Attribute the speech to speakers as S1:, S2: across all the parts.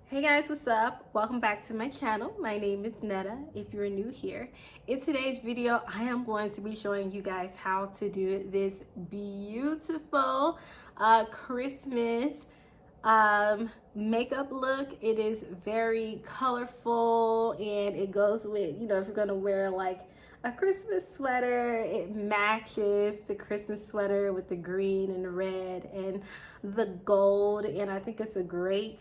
S1: Hey guys, what's up? Welcome back to my channel. My name is Netta if you're new here. In today's video, I am going to be showing you guys how to do this beautiful Christmas makeup look. It is very colorful and it goes with, if you're gonna wear like a Christmas sweater, it matches the Christmas sweater with the green and the red and the gold, and I think it's a great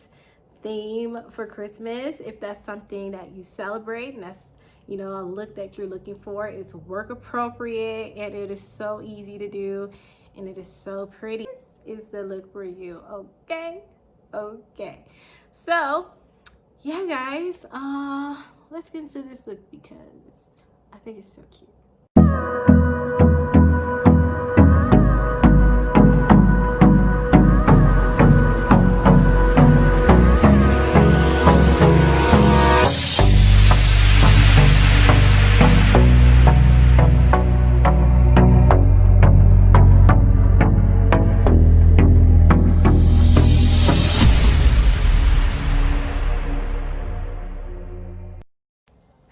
S1: theme for Christmas. If that's something that you celebrate and that's a look that you're looking for, it's work appropriate and it is so easy to do and it is so pretty. This is the look for you. Okay, so yeah guys, let's get into this look because I think it's so cute.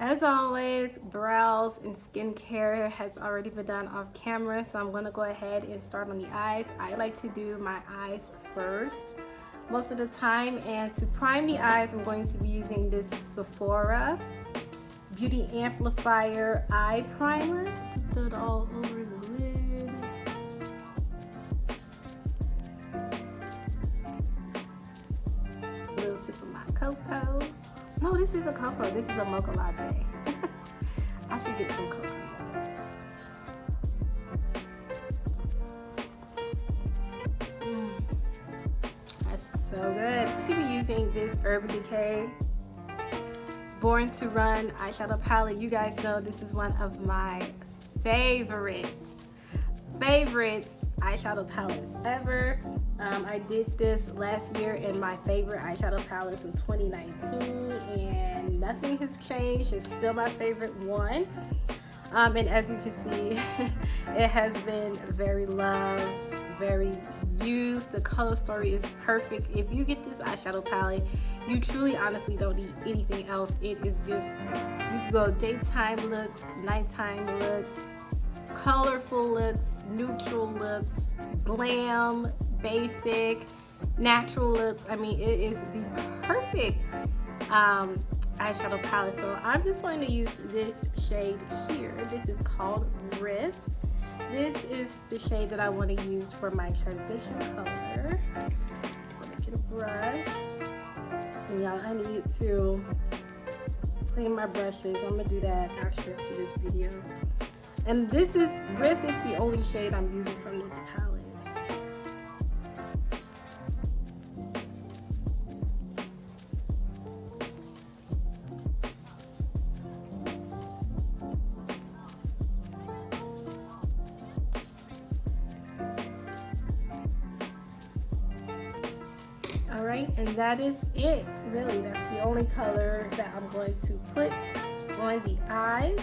S1: As always, brows and skincare has already been done off camera, so I'm going to go ahead and start on the eyes. I like to do my eyes first most of the time, and to prime the eyes, I'm going to be using this Sephora Beauty Amplifier Eye Primer. Put that all over the lid. A little sip of my cocoa. No, this is a cocoa. This is a mocha latte. I should get some cocoa. That's so good. To be using this Urban Decay Born to Run eyeshadow palette. You guys know this is one of my favorite eyeshadow palettes ever. I did this last year in my favorite eyeshadow palettes of 2019 and nothing has changed. It's still my favorite one. And as you can see, it has been very loved, very used. The color story is perfect. If you get this eyeshadow palette, you truly honestly don't need anything else. It is just, you can go daytime looks, nighttime looks, colorful looks, neutral looks, glam, basic, natural looks. I mean, it is the perfect eyeshadow palette. So I'm just going to use this shade here. This is called Riff. This is the shade that I want to use for my transition color. So I'm gonna get a brush. And y'all, I need to clean my brushes. I'm gonna do that after this video. And this is, Riff is the only shade I'm using from this palette. Alright, and that is it. Really, that's the only color that I'm going to put on the eyes.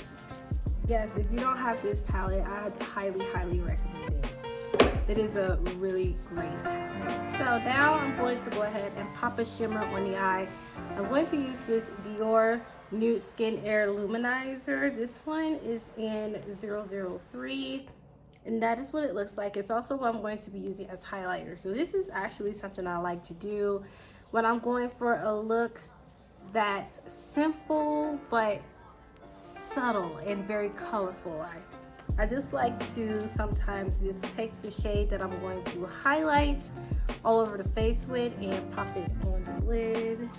S1: Yes, if you don't have this palette, I highly recommend it. It is a really great palette. So now I'm going to go ahead and pop a shimmer on the eye. I'm going to use this Dior Nude Skin Air Luminizer. This one is in 003. And that is what it looks like. It's also what I'm going to be using as highlighter. So this is actually something I like to do when I'm going for a look that's simple but subtle and very colorful. I just like to sometimes just take the shade that I'm going to highlight all over the face with and pop it on the lid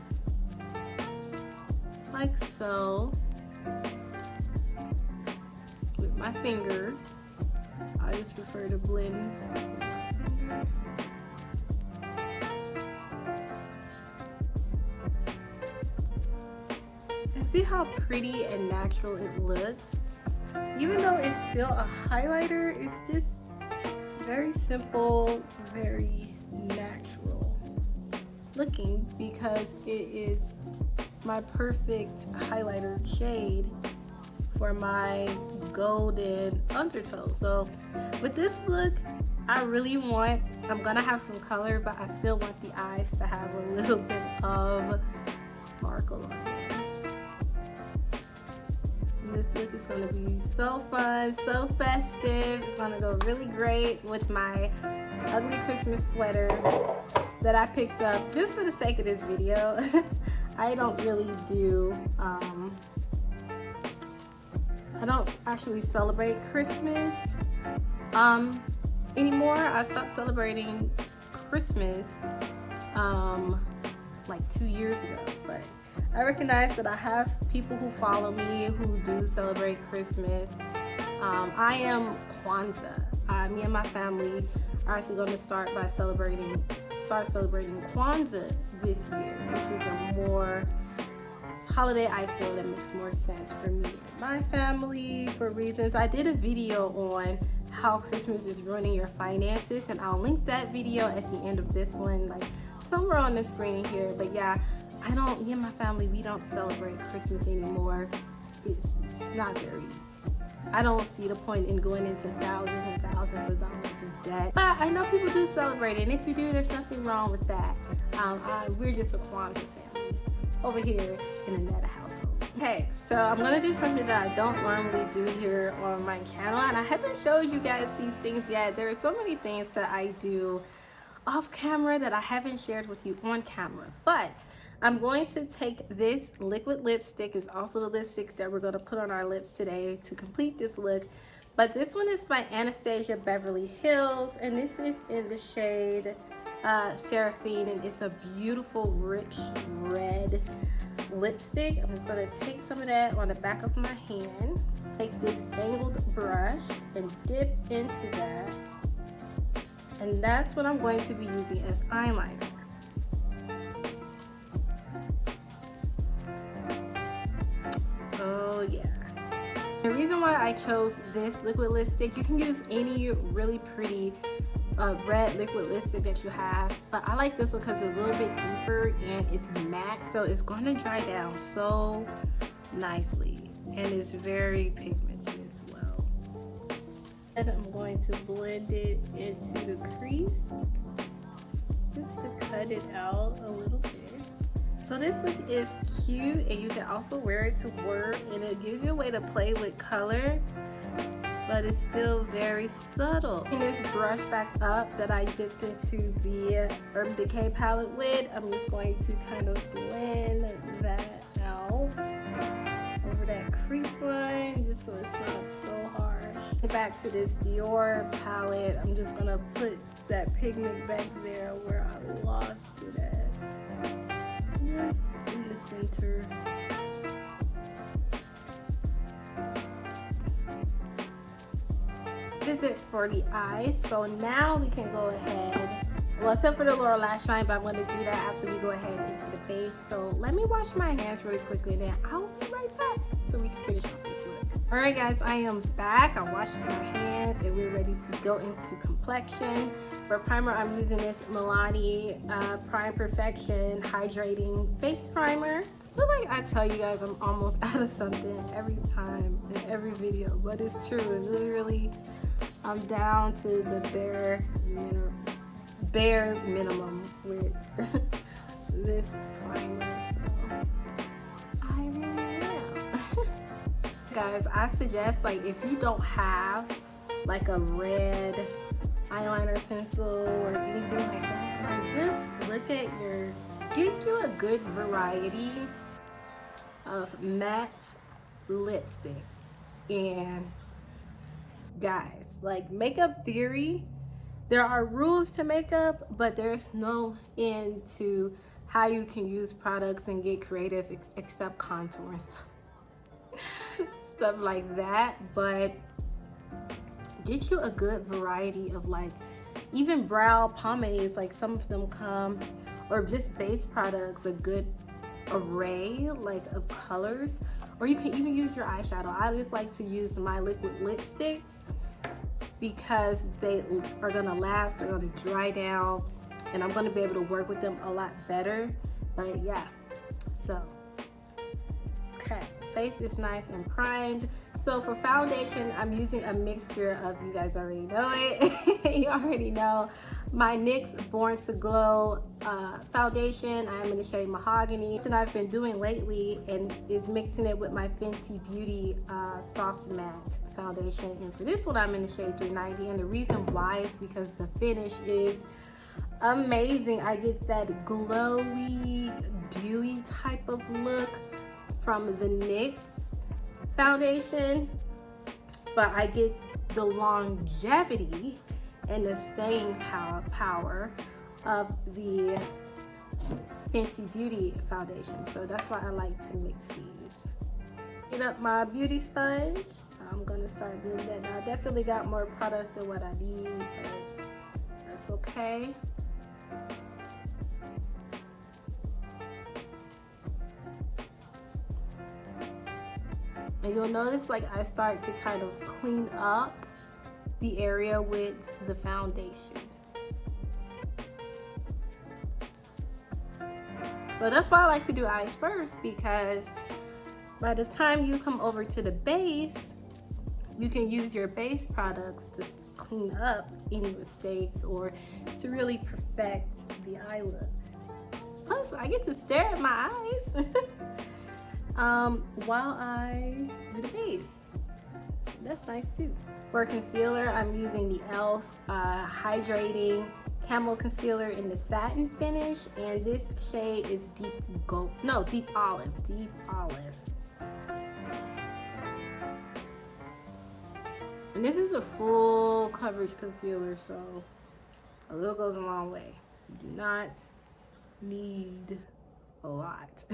S1: like so with my finger. I just prefer to blend. And see how pretty and natural it looks? Even though it's still a highlighter, it's just very simple, very natural looking because it is my perfect highlighter shade for my golden undertone. So with this look, I really want, I'm gonna have some color, but I still want the eyes to have a little bit of sprinkle on there. And this look is gonna be so fun, so festive. It's gonna go really great with my ugly Christmas sweater that I picked up just for the sake of this video. I don't really do, I don't actually celebrate Christmas anymore. I stopped celebrating Christmas like 2 years ago, but I recognize that I have people who follow me who do celebrate Christmas. I am Kwanzaa. Me and my family are actually going to start celebrating Kwanzaa this year, which is a more holiday I feel that makes more sense for me and my family for reasons. I did a video on how Christmas is ruining your finances, and I'll link that video at the end of this one, like somewhere on the screen here. But yeah, me and my family, we don't celebrate Christmas anymore. It's not very, I don't see the point in going into thousands and thousands of dollars of debt. But I know people do celebrate it, and if you do, there's nothing wrong with that. We're just a Kwanzaa family over here in the Netta household. Okay, so I'm gonna do something that I don't normally do here on my channel, and I haven't showed you guys these things yet. There are so many things that I do off camera that I haven't shared with you on camera, but I'm going to take this liquid lipstick. It's also the lipstick that we're going to put on our lips today to complete this look. But this one is by Anastasia Beverly Hills, and this is in the shade Seraphine, and it's a beautiful rich red lipstick. I'm just going to take some of that on the back of my hand, take this angled brush and dip into that, and that's what I'm going to be using as eyeliner. Oh yeah. The reason why I chose this liquid lipstick, you can use any really pretty red liquid lipstick that you have, but I like this one because it's a little bit deeper and it's matte, so it's going to dry down so nicely, and it's very pigmented as well. And I'm going to blend it into the crease just to cut it out a little bit. So this look is cute, and you can also wear it to work, and it gives you a way to play with color, but it's still very subtle. And this brush back up that I dipped into the Urban Decay palette with, I'm just going to kind of blend that out over that crease line, just so it's not so harsh. Back to this Dior palette, I'm just gonna put that pigment back there where I lost it at, just in the center. This is it for the eyes. So now we can go ahead, well, except for the lower lash line, but I'm going to do that after we go ahead into the base. So let me wash my hands really quickly, and then I'll be right back so we can finish off this look. Alright guys, I am back. I washed my hands and we're ready to go into complexion. For primer, I'm using this Milani Prime Perfection Hydrating Face Primer. I feel like I tell you guys I'm almost out of something every time in every video, but it's true. It's literally, I'm down to the bare minimum with this primer, so I really am. Guys, I suggest, like, if you don't have like a red eyeliner pencil or anything like that, like, just look at get you a good variety of matte lipsticks. And guys, like, makeup theory, there are rules to makeup, but there's no end to how you can use products and get creative except contours. Stuff like that. But get you a good variety of, like, even brow pomades, like some of them come, or just base products, a good array like of colors, or you can even use your eyeshadow. I just like to use my liquid lipsticks because they are gonna last, they're gonna dry down, and I'm gonna be able to work with them a lot better. But yeah, so okay, face is nice and primed. So for foundation, I'm using a mixture of, you guys already know it, you already know, my NYX Born to Glow foundation. I'm in the shade Mahogany. Something I've been doing lately and is mixing it with my Fenty Beauty Soft Matte foundation. And for this one, I'm in the shade 390. And the reason why is because the finish is amazing. I get that glowy, dewy type of look from the NYX foundation, but I get the longevity and the staying power of the Fenty Beauty foundation. So that's why I like to mix these. Get up my beauty sponge. I'm gonna start doing that now. I definitely got more product than what I need, but that's okay. And you'll notice like I start to kind of clean up the area with the foundation. So that's why I like to do eyes first, because by the time you come over to the base, you can use your base products to clean up any mistakes or to really perfect the eye look. Plus, I get to stare at my eyes while I do the base. That's nice too. For concealer, I'm using the e.l.f. Hydrating Camel Concealer in the satin finish, and this shade is deep olive. And this is a full coverage concealer, so a little goes a long way. You do not need a lot.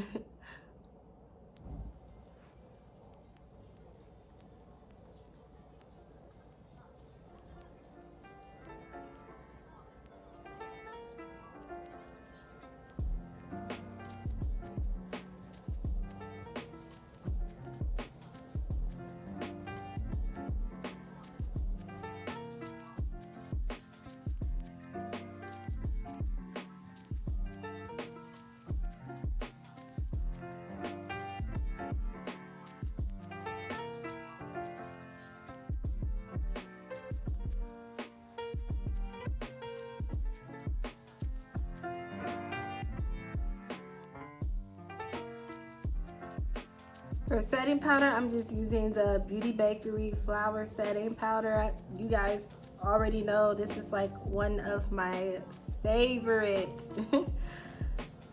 S1: For setting powder, I'm just using the Beauty Bakery Flour Setting Powder. You guys already know this is like one of my favorite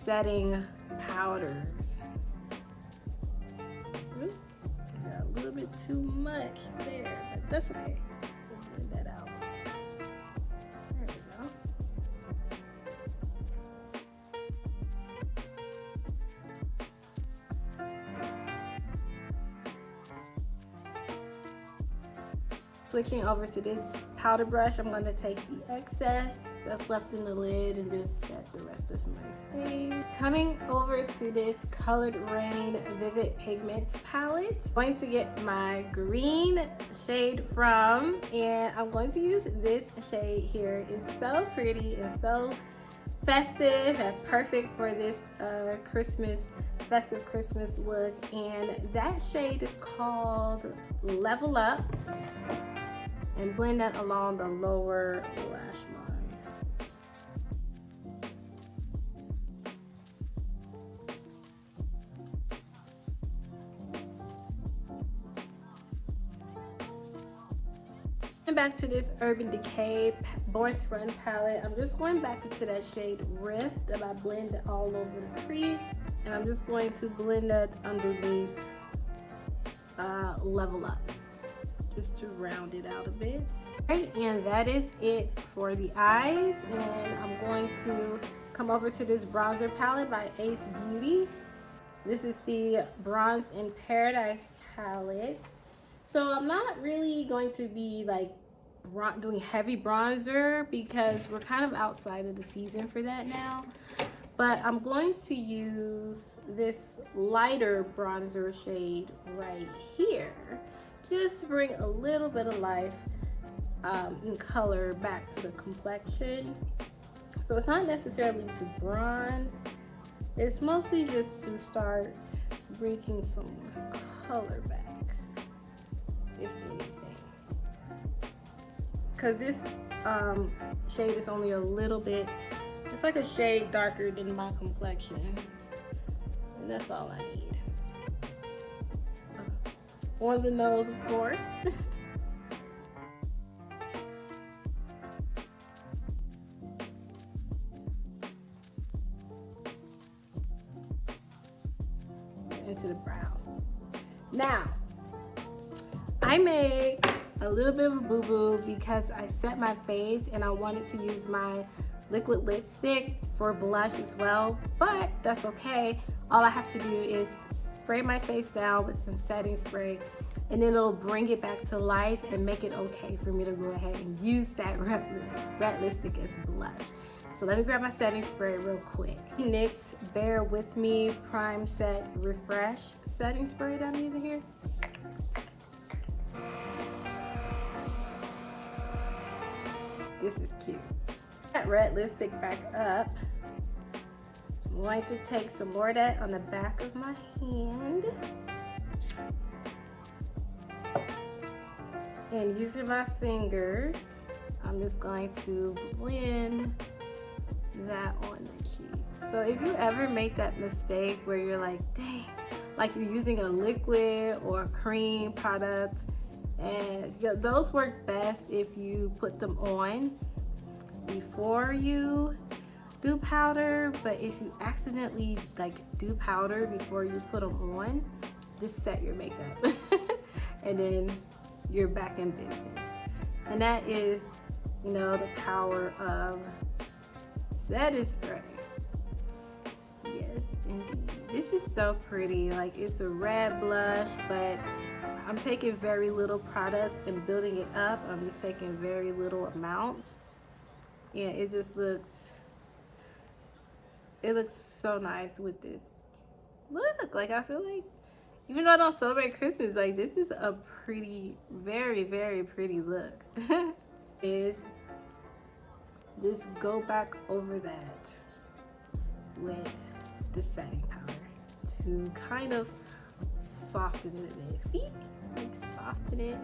S1: setting powders. Got a little bit too much there, but that's okay. We'll blend that out. There we go. Switching over to this powder brush, I'm going to take the excess that's left in the lid and just set the rest of my face. Coming over to this Colored Rain Vivid Pigments palette, I'm going to get my green shade from, and I'm going to use this shade here. It's so pretty and so festive and perfect for this festive Christmas look, and that shade is called Level Up. And blend that along the lower lash line. And back to this Urban Decay Born to Run palette. I'm just going back into that shade Rift that I blended all over the crease. And I'm just going to blend that underneath Level Up, just to round it out a bit. Right, and that is it for the eyes. And I'm going to come over to this bronzer palette by Ace Beauty. This is the Bronzed in Paradise palette. So I'm not really going to be like doing heavy bronzer because we're kind of outside of the season for that now. But I'm going to use this lighter bronzer shade right here, just to bring a little bit of life and color back to the complexion. So it's not necessarily to bronze, it's mostly just to start bringing some color back, if anything. because this shade is only a little bit, it's like a shade darker than my complexion. And that's all I need. On the nose, of course. Into the brow. Now, I made a little bit of a boo-boo because I set my face and I wanted to use my liquid lipstick for blush as well, but that's okay. All I have to do is spray my face down with some setting spray, and then it'll bring it back to life and make it okay for me to go ahead and use that red lipstick as blush. So let me grab my setting spray real quick. NYX Bear With Me Prime Set Refresh setting spray that I'm using here. This is cute. That red lipstick back up. I'm going to take some more of that on the back of my hand. And using my fingers, I'm just going to blend that on the cheeks. So if you ever make that mistake where you're like, dang, like you're using a liquid or a cream product, and those work best if you put them on before you do powder, but if you accidentally like do powder before you put them on, just set your makeup and then you're back in business. And that is, you know, the power of setting spray. Yes, indeed. This is so pretty. Like, it's a red blush, but I'm taking very little product and building it up. I'm just taking very little amounts, and it just looks, it looks so nice with this look. Like, I feel like, even though I don't celebrate Christmas, like, this is a pretty, very, very pretty look. Is just go back over that with the setting powder to kind of soften it a bit. See? Like, soften it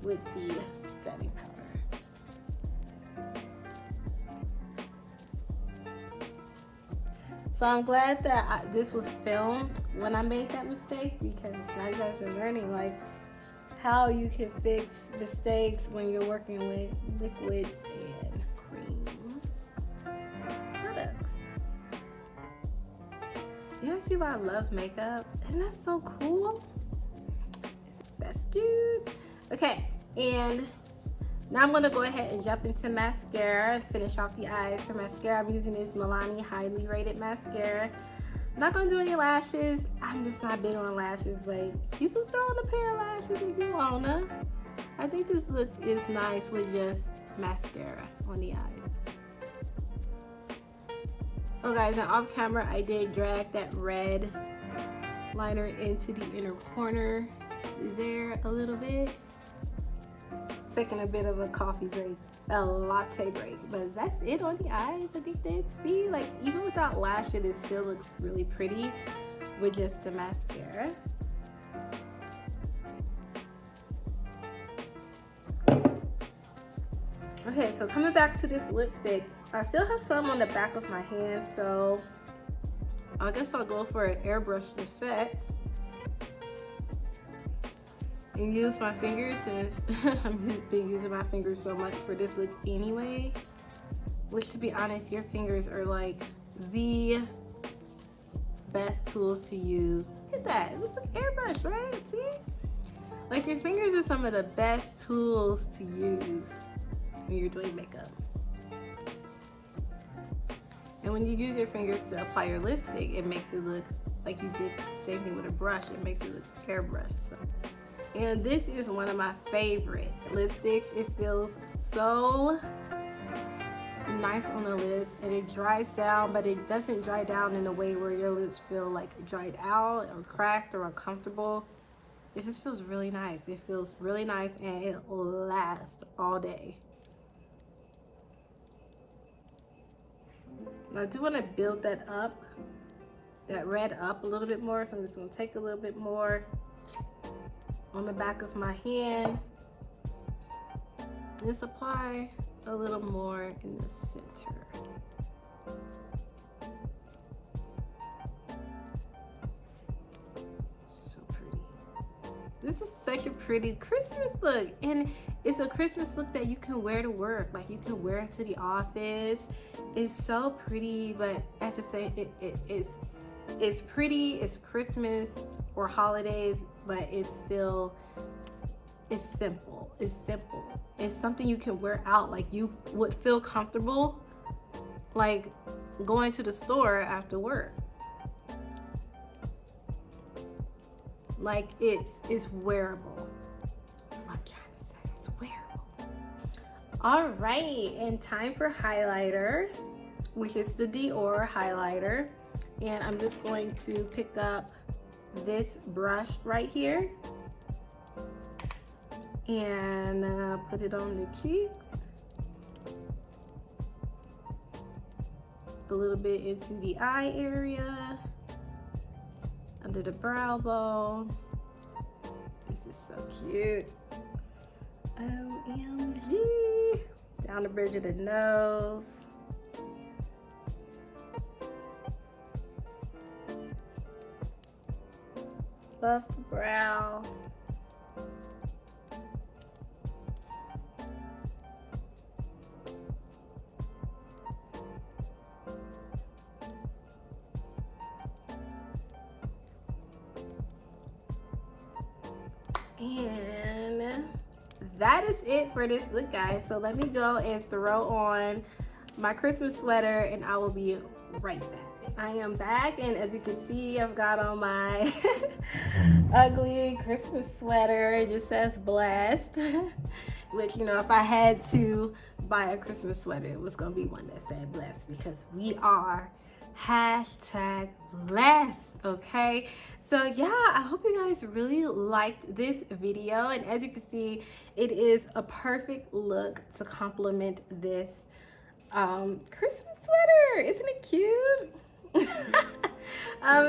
S1: with the setting powder. So I'm glad that this was filmed when I made that mistake, because now you guys are learning like how you can fix mistakes when you're working with liquids and creams products. You guys see why I love makeup? Isn't that so cool? That's cute. Okay, and now I'm gonna go ahead and jump into mascara and finish off the eyes. For mascara, I'm using this Milani Highly Rated Mascara. I'm not gonna do any lashes. I'm just not big on lashes, but you can throw on a pair of lashes if you wanna. I think this look is nice with just mascara on the eyes. Oh guys, and off camera, I did drag that red liner into the inner corner there a little bit. Taking a bit of a coffee break, a latte break, but that's it on the eyes. I think that, see, like, even without lashes, it still looks really pretty with just the mascara. Okay, so coming back to this lipstick, I still have some on the back of my hand, so I guess I'll go for an airbrush effect and use my fingers, since I've been using my fingers so much for this look anyway. Which, to be honest, your fingers are like the best tools to use. Look at that, it looks like airbrush, right? See? Like, your fingers are some of the best tools to use when you're doing makeup. And when you use your fingers to apply your lipstick, it makes it look like you did the same thing with a brush. It makes it look airbrushed. So. And this is one of my favorite lipsticks. It feels so nice on the lips, and it dries down, but it doesn't dry down in a way where your lips feel like dried out or cracked or uncomfortable. It just feels really nice. It feels really nice, and it lasts all day. I do want to build that up, that red up a little bit more, so I'm just going to take a little bit more on the back of my hand. Just apply a little more in the center. So pretty. This is such a pretty Christmas look, and it's a Christmas look that you can wear to work. Like, you can wear it to the office. It's so pretty, but as I say, it's pretty. It's Christmas or holidays, but it's simple. It's simple. It's something you can wear out. Like, you would feel comfortable like going to the store after work. Like, it's wearable. That's what I'm trying to say. It's wearable. All right, and time for highlighter, which is the Dior highlighter. And I'm just going to pick up this brush right here and put it on the cheeks, a little bit into the eye area, under the brow bone. This is so cute. OMG. Down the bridge of the nose. Buff the brow. And that is it for this look, guys. So let me go and throw on my Christmas sweater and I will be right back. I am back, and as you can see, I've got on my ugly Christmas sweater. It just says blessed, which, you know, if I had to buy a Christmas sweater, it was gonna be one that said blessed, because we are hashtag blessed. Okay, so yeah, I hope you guys really liked this video, and as you can see, it is a perfect look to complement this Christmas sweater. Isn't it cute?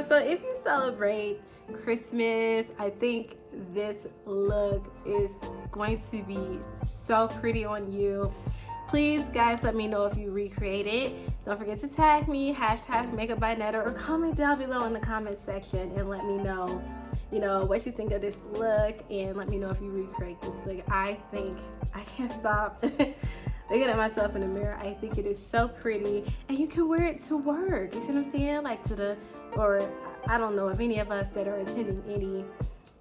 S1: So if you celebrate Christmas, I think this look is going to be so pretty on you. Please, guys, let me know if you recreate it. Don't forget to tag me, hashtag makeup by Netta, or comment down below in the comment section and let me know, you know, what you think of this look, and let me know if you recreate this look. I think I can't stop looking at myself in the mirror. I think it is so pretty, and you can wear it to work. You see what I'm saying? Like or I don't know if any of us that are attending any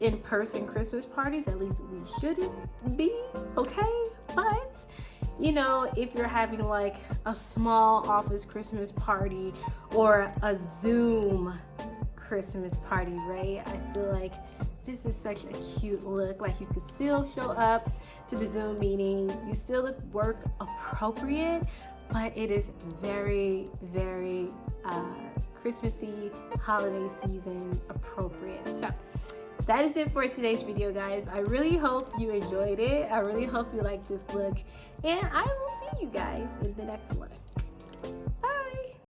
S1: in-person Christmas parties, at least we shouldn't be, okay? But, you know, if you're having like a small office Christmas party or a Zoom Christmas party, right? I feel like this is such a cute look. Like, you could still show up to the Zoom meeting. You still look work appropriate, but it is very, very Christmassy, holiday season appropriate. So that is it for today's video, guys. I really hope you enjoyed it. I really hope you like this look, and I will see you guys in the next one. Bye.